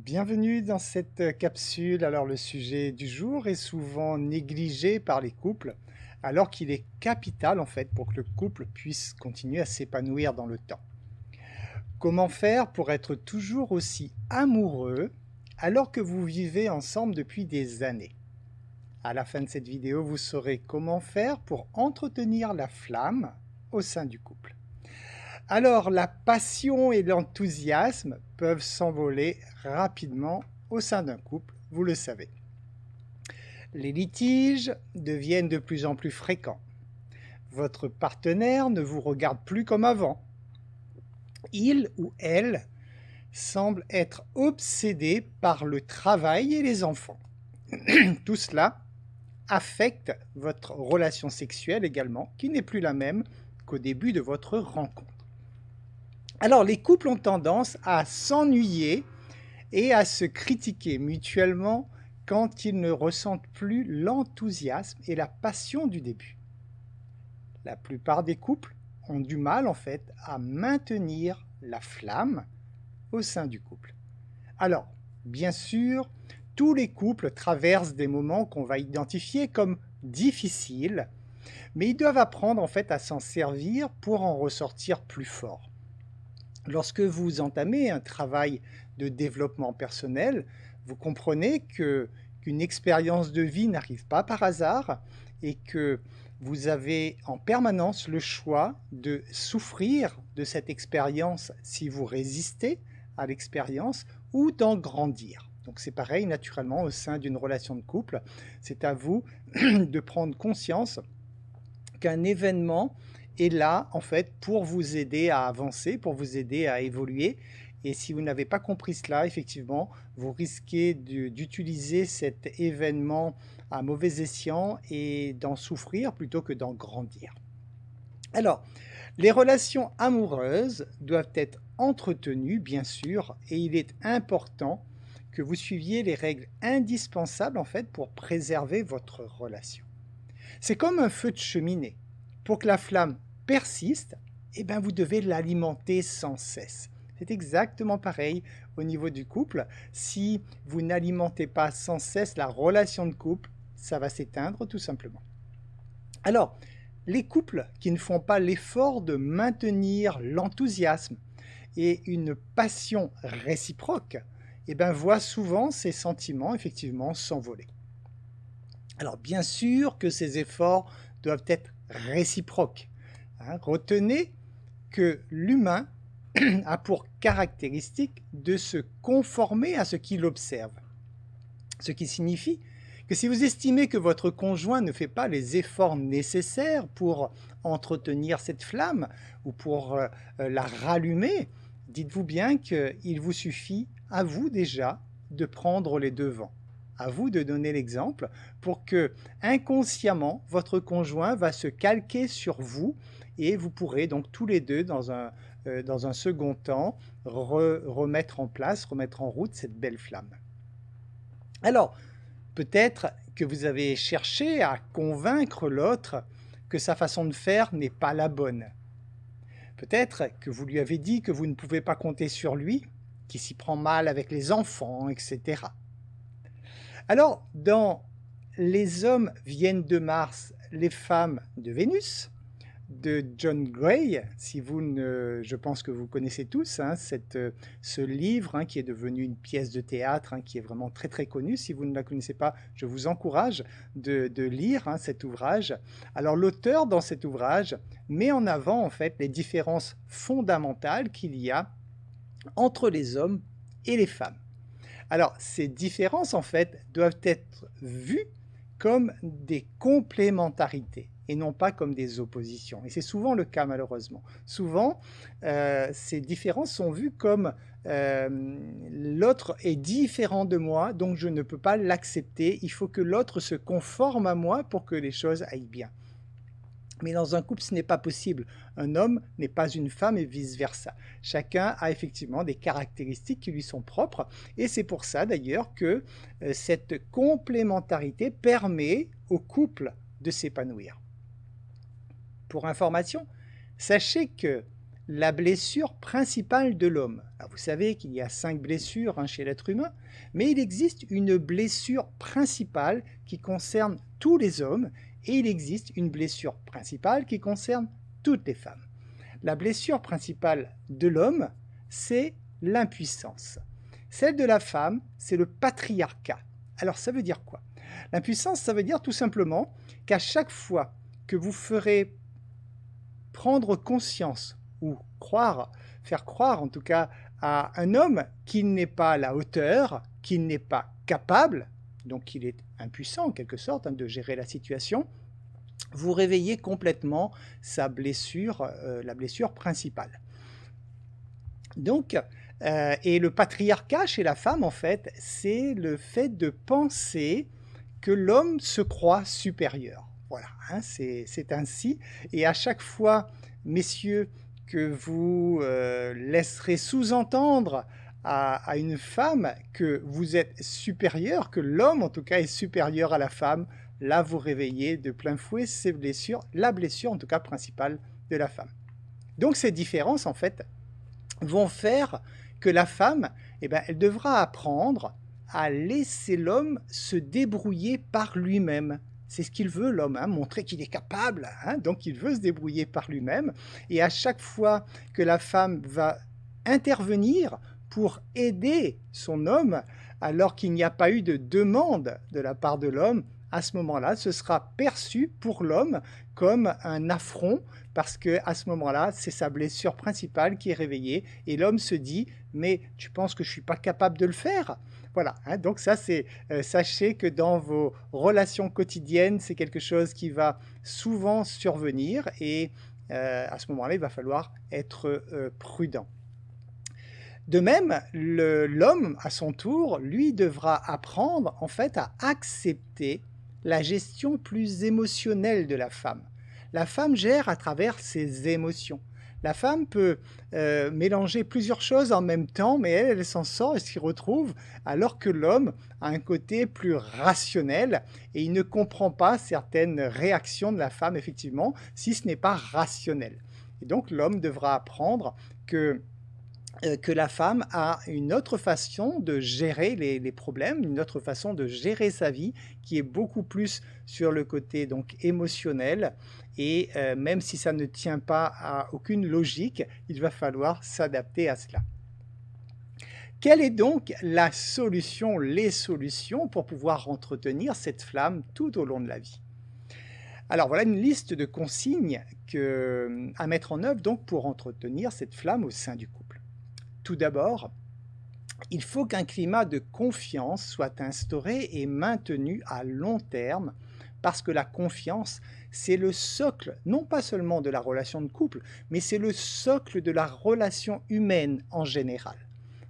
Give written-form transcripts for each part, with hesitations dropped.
Bienvenue dans cette capsule. Alors le sujet du jour est souvent négligé par les couples, alors qu'il est capital en fait pour que le couple puisse continuer à s'épanouir dans le temps. Comment faire pour être toujours aussi amoureux alors que vous vivez ensemble depuis des années? À la fin de cette vidéo, vous saurez comment faire pour entretenir la flamme au sein du couple. Alors, la passion et l'enthousiasme peuvent s'envoler rapidement au sein d'un couple, vous le savez. Les litiges deviennent de plus en plus fréquents. Votre partenaire ne vous regarde plus comme avant. Il ou elle semble être obsédé par le travail et les enfants. Tout cela affecte votre relation sexuelle également, qui n'est plus la même qu'au début de votre rencontre. Alors, les couples ont tendance à s'ennuyer et à se critiquer mutuellement quand ils ne ressentent plus l'enthousiasme et la passion du début. La plupart des couples ont du mal en fait à maintenir la flamme au sein du couple. Alors, bien sûr, tous les couples traversent des moments qu'on va identifier comme difficiles, mais ils doivent apprendre en fait à s'en servir pour en ressortir plus forts. Lorsque vous entamez un travail de développement personnel, vous comprenez qu'une expérience de vie n'arrive pas par hasard et que vous avez en permanence le choix de souffrir de cette expérience si vous résistez à l'expérience ou d'en grandir. Donc c'est pareil naturellement au sein d'une relation de couple. C'est à vous de prendre conscience qu'un événement est là en fait pour vous aider à avancer, pour vous aider à évoluer. Et si vous n'avez pas compris cela, effectivement, vous risquez d'utiliser cet événement à mauvais escient et d'en souffrir plutôt que d'en grandir. Alors, les relations amoureuses doivent être entretenues, bien sûr, et il est important que vous suiviez les règles indispensables en fait pour préserver votre relation. C'est comme un feu de cheminée. Pour que la flamme persiste, eh bien vous devez l'alimenter sans cesse. C'est exactement pareil au niveau du couple. Si vous n'alimentez pas sans cesse la relation de couple, ça va s'éteindre tout simplement. Alors, les couples qui ne font pas l'effort de maintenir l'enthousiasme et une passion réciproque, eh bien, voient souvent ces sentiments effectivement s'envoler. Alors bien sûr que ces efforts doivent être réciproques. Retenez que l'humain a pour caractéristique de se conformer à ce qu'il observe. Ce qui signifie que si vous estimez que votre conjoint ne fait pas les efforts nécessaires pour entretenir cette flamme ou pour la rallumer, dites-vous bien qu'il vous suffit à vous déjà de prendre les devants. À vous de donner l'exemple pour que inconsciemment votre conjoint va se calquer sur vous et vous pourrez donc tous les deux dans un second temps remettre en place, remettre en route cette belle flamme. Alors, peut-être que vous avez cherché à convaincre l'autre que sa façon de faire n'est pas la bonne. Peut-être que vous lui avez dit que vous ne pouvez pas compter sur lui, qu'il s'y prend mal avec les enfants, etc. Alors, dans Les hommes viennent de Mars, les femmes de Vénus, de John Gray, je pense que vous connaissez tous ce livre qui est devenu une pièce de théâtre qui est vraiment très très connue. Si vous ne la connaissez pas, je vous encourage de lire cet ouvrage. Alors l'auteur dans cet ouvrage met en avant en fait les différences fondamentales qu'il y a entre les hommes et les femmes. Alors ces différences en fait doivent être vues comme des complémentarités et non pas comme des oppositions. Et c'est souvent le cas malheureusement. Souvent, ces différences sont vues comme l'autre est différent de moi, donc je ne peux pas l'accepter. Il faut que l'autre se conforme à moi pour que les choses aillent bien. Mais dans un couple, ce n'est pas possible. Un homme n'est pas une femme et vice-versa. Chacun a effectivement des caractéristiques qui lui sont propres. Et c'est pour ça d'ailleurs que cette complémentarité permet au couple de s'épanouir. Pour information, sachez que la blessure principale de l'homme. Vous savez qu'il y a 5 blessures chez l'être humain, mais il existe une blessure principale qui concerne tous les hommes et il existe une blessure principale qui concerne toutes les femmes. La blessure principale de l'homme, c'est l'impuissance. Celle de la femme, c'est le patriarcat. Alors ça veut dire quoi? L'impuissance, ça veut dire tout simplement qu'à chaque fois que vous ferez prendre conscience ou faire croire en tout cas à un homme qu'il n'est pas à la hauteur, qu'il n'est pas capable, donc qu'il est impuissant en quelque sorte de gérer la situation, vous réveillez complètement sa blessure, la blessure principale. Donc, et le patriarcat chez la femme, en fait, c'est le fait de penser que l'homme se croit supérieur. Voilà, c'est ainsi. Et à chaque fois, messieurs, que vous laisserez sous-entendre à une femme que vous êtes supérieur, que l'homme en tout cas est supérieur à la femme, là vous réveillez de plein fouet ces blessures, la blessure en tout cas principale de la femme. Donc ces différences en fait vont faire que la femme, elle devra apprendre à laisser l'homme se débrouiller par lui-même. C'est ce qu'il veut, l'homme, montrer qu'il est capable, donc il veut se débrouiller par lui-même. Et à chaque fois que la femme va intervenir pour aider son homme, alors qu'il n'y a pas eu de demande de la part de l'homme, à ce moment-là, ce sera perçu pour l'homme comme un affront, parce qu'à ce moment-là, c'est sa blessure principale qui est réveillée, et l'homme se dit « mais tu penses que je ne suis pas capable de le faire ?» Voilà, donc ça c'est, sachez que dans vos relations quotidiennes, c'est quelque chose qui va souvent survenir et à ce moment-là, il va falloir être prudent. De même, l'homme, à son tour, lui devra apprendre en fait à accepter la gestion plus émotionnelle de la femme. La femme gère à travers ses émotions. La femme peut mélanger plusieurs choses en même temps, mais elle s'en sort et s'y retrouve, alors que l'homme a un côté plus rationnel et il ne comprend pas certaines réactions de la femme, effectivement, si ce n'est pas rationnel. Et donc l'homme devra apprendre que la femme a une autre façon de gérer les problèmes, une autre façon de gérer sa vie qui est beaucoup plus sur le côté donc émotionnel et même si ça ne tient pas à aucune logique, il va falloir s'adapter à cela. Quelle est donc la solution, les solutions pour pouvoir entretenir cette flamme tout au long de la vie? Alors voilà une liste de consignes à mettre en œuvre donc pour entretenir cette flamme au sein du couple. Tout d'abord, il faut qu'un climat de confiance soit instauré et maintenu à long terme parce que la confiance, c'est le socle, non pas seulement de la relation de couple, mais c'est le socle de la relation humaine en général.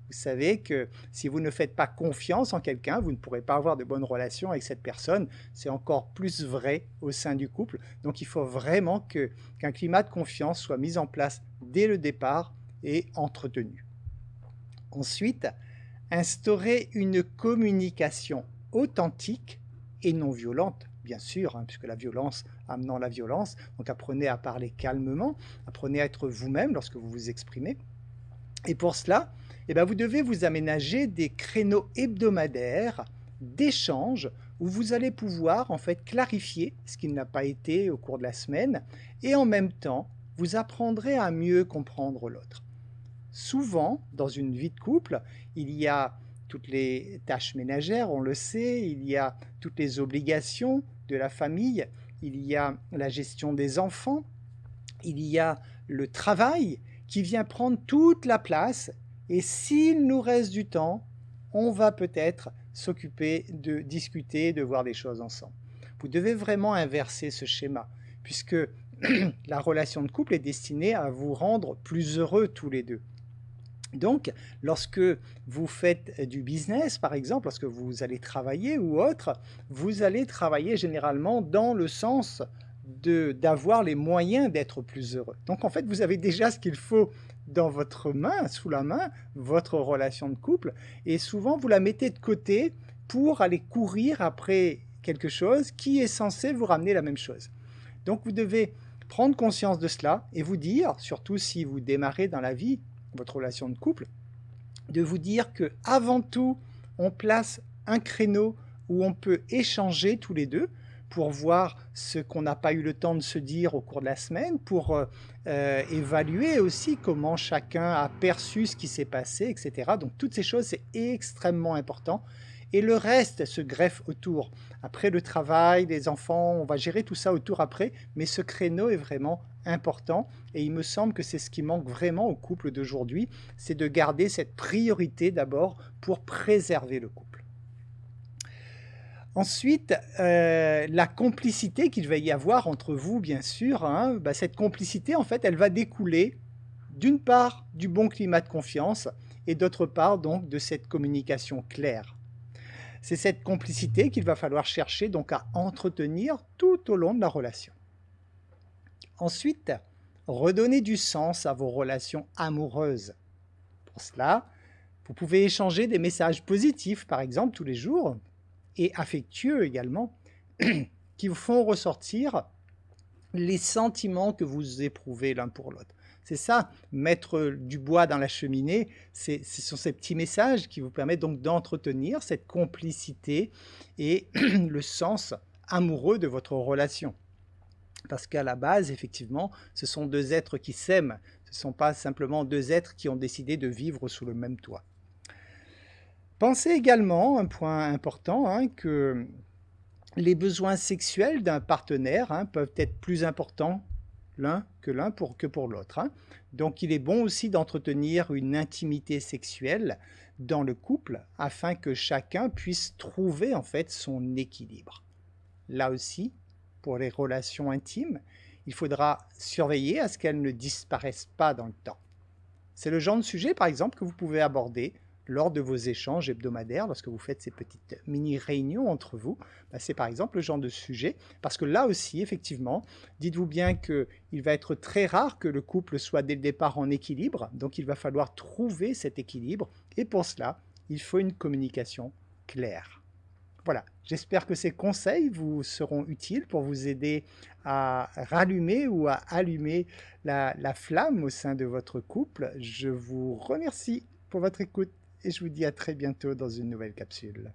Vous savez que si vous ne faites pas confiance en quelqu'un, vous ne pourrez pas avoir de bonnes relations avec cette personne. C'est encore plus vrai au sein du couple. Donc il faut vraiment qu'un climat de confiance soit mis en place dès le départ et entretenu. Ensuite, instaurer une communication authentique et non violente, bien sûr, puisque la violence amenant la violence. Donc apprenez à parler calmement, apprenez à être vous-même lorsque vous vous exprimez. Et pour cela, vous devez vous aménager des créneaux hebdomadaires d'échange où vous allez pouvoir en fait clarifier ce qui n'a pas été au cours de la semaine et en même temps, vous apprendrez à mieux comprendre l'autre. Souvent, dans une vie de couple, il y a toutes les tâches ménagères, on le sait, il y a toutes les obligations de la famille, il y a la gestion des enfants, il y a le travail qui vient prendre toute la place et s'il nous reste du temps, on va peut-être s'occuper de discuter, de voir des choses ensemble. Vous devez vraiment inverser ce schéma puisque la relation de couple est destinée à vous rendre plus heureux tous les deux. Donc, lorsque vous faites du business, par exemple, lorsque vous allez travailler ou autre, vous allez travailler généralement dans le sens d'avoir les moyens d'être plus heureux. Donc, en fait, vous avez déjà ce qu'il faut dans votre main, sous la main, votre relation de couple, et souvent, vous la mettez de côté pour aller courir après quelque chose qui est censé vous ramener la même chose. Donc, vous devez prendre conscience de cela et vous dire, surtout si vous démarrez dans la vie, votre relation de couple, de vous dire que avant tout, on place un créneau où on peut échanger tous les deux pour voir ce qu'on n'a pas eu le temps de se dire au cours de la semaine, pour évaluer aussi comment chacun a perçu ce qui s'est passé, etc. Donc toutes ces choses, c'est extrêmement important. Et le reste se greffe autour. Après le travail, les enfants, on va gérer tout ça autour après, mais ce créneau est vraiment important et il me semble que c'est ce qui manque vraiment au couple d'aujourd'hui, c'est de garder cette priorité d'abord pour préserver le couple. Ensuite, la complicité qu'il va y avoir entre vous, bien sûr, hein, cette complicité, en fait, elle va découler d'une part du bon climat de confiance et d'autre part donc de cette communication claire. C'est cette complicité qu'il va falloir chercher donc à entretenir tout au long de la relation. Ensuite, redonner du sens à vos relations amoureuses. Pour cela, vous pouvez échanger des messages positifs, par exemple, tous les jours, et affectueux également, qui vous font ressortir les sentiments que vous éprouvez l'un pour l'autre. C'est ça, mettre du bois dans la cheminée, ce sont ces petits messages qui vous permettent donc d'entretenir cette complicité et le sens amoureux de votre relation. Parce qu'à la base, effectivement, ce sont deux êtres qui s'aiment, ce ne sont pas simplement deux êtres qui ont décidé de vivre sous le même toit. Pensez également, un point important, hein, que les besoins sexuels d'un partenaire peuvent être plus importants l'un que pour l'autre. Donc il est bon aussi d'entretenir une intimité sexuelle dans le couple afin que chacun puisse trouver en fait son équilibre. Là aussi, pour les relations intimes, il faudra surveiller à ce qu'elles ne disparaissent pas dans le temps. C'est le genre de sujet par exemple que vous pouvez aborder lors de vos échanges hebdomadaires, lorsque vous faites ces petites mini-réunions entre vous. C'est par exemple le genre de sujet, parce que là aussi, effectivement, dites-vous bien qu'il va être très rare que le couple soit dès le départ en équilibre, donc il va falloir trouver cet équilibre, et pour cela, il faut une communication claire. Voilà, j'espère que ces conseils vous seront utiles pour vous aider à rallumer ou à allumer la flamme au sein de votre couple. Je vous remercie pour votre écoute. Et je vous dis à très bientôt dans une nouvelle capsule.